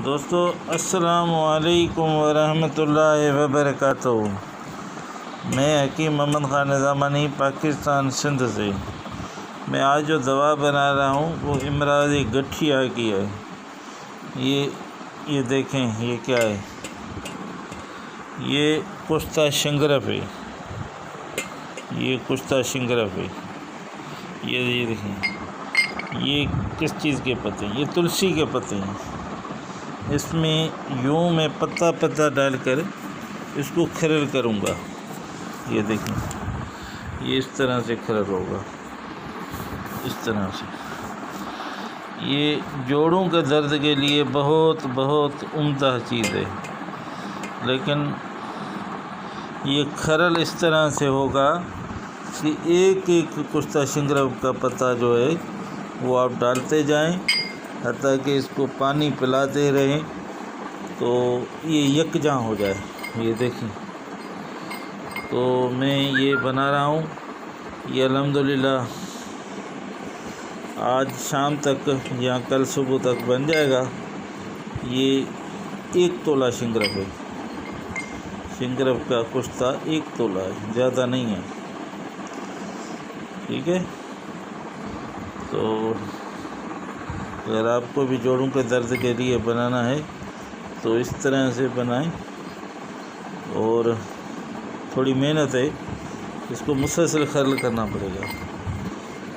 دوستو السلام علیکم ورحمۃ اللہ وبرکاتہ۔ میں حکیم محمد خان نظامانی پاکستان سندھ سے۔ میں آج جو دوا بنا رہا ہوں وہ امراض گٹھیا کی ہے۔ یہ دیکھیں یہ کیا ہے، یہ کشتہ شنگرف ہے، یہ کشتہ شنگرف ہے۔ یہ دیکھیں یہ کس چیز کے پتے ہیں، یہ تلسی کے پتے ہیں۔ اس میں یوں میں پتہ ڈال کر اس کو کھرل کروں گا۔ یہ دیکھیں یہ اس طرح سے کھرل ہوگا، اس طرح سے۔ یہ جوڑوں کے درد کے لیے بہت عمدہ چیز ہے، لیکن یہ کھرل اس طرح سے ہوگا کہ ایک کشتہ شنگرف کا پتہ جو ہے وہ آپ ڈالتے جائیں حتیٰ کہ اس کو پانی پلاتے رہیں تو یہ یکجاں ہو جائے۔ یہ دیکھیں تو میں یہ بنا رہا ہوں، یہ الحمدللہ آج شام تک یا کل صبح تک بن جائے گا۔ یہ 1 تولہ شنگرف ہے، شنگرف کا کشتہ 1 تولہ ہے، زیادہ نہیں ہے، ٹھیک ہے۔ تو اگر آپ کو بھی جوڑوں کے درد کے لیے بنانا ہے تو اس طرح سے بنائیں، اور تھوڑی محنت ہے، اس کو مسلسل کھرل کرنا پڑے گا،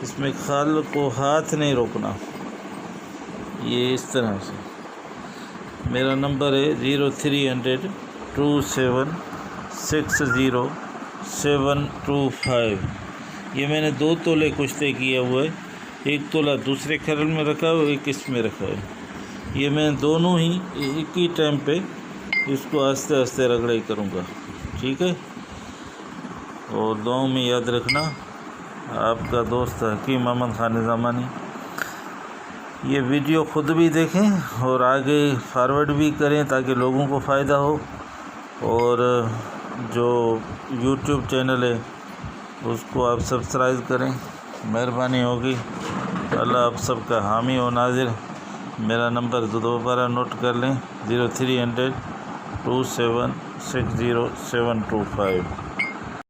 اس میں کھال کو ہاتھ نہیں روکنا۔ یہ اس طرح سے۔ میرا نمبر ہے 0300 27 60 725۔ یہ میں نے 2 تولے کشتے کیا ہوا ہے، 1 تولہ دوسرے کھرل میں رکھا ہے، 1 اس میں رکھا ہے۔ یہ میں دونوں ہی ایک ہی ٹائم پہ اس کو آہستہ رگڑائی کروں گا، ٹھیک ہے۔ اور دعاؤں میں یاد رکھنا، آپ کا دوست حکیم محمد خان نظامانی۔ یہ ویڈیو خود بھی دیکھیں اور آگے فارورڈ بھی کریں تاکہ لوگوں کو فائدہ ہو، اور جو یوٹیوب چینل ہے اس کو آپ سبسکرائب کریں، مہربانی ہوگی۔ اللہ آپ سب کا حامی و ناظر۔ میرا نمبر دوبارہ نوٹ کر لیں، 0300 27 60 725۔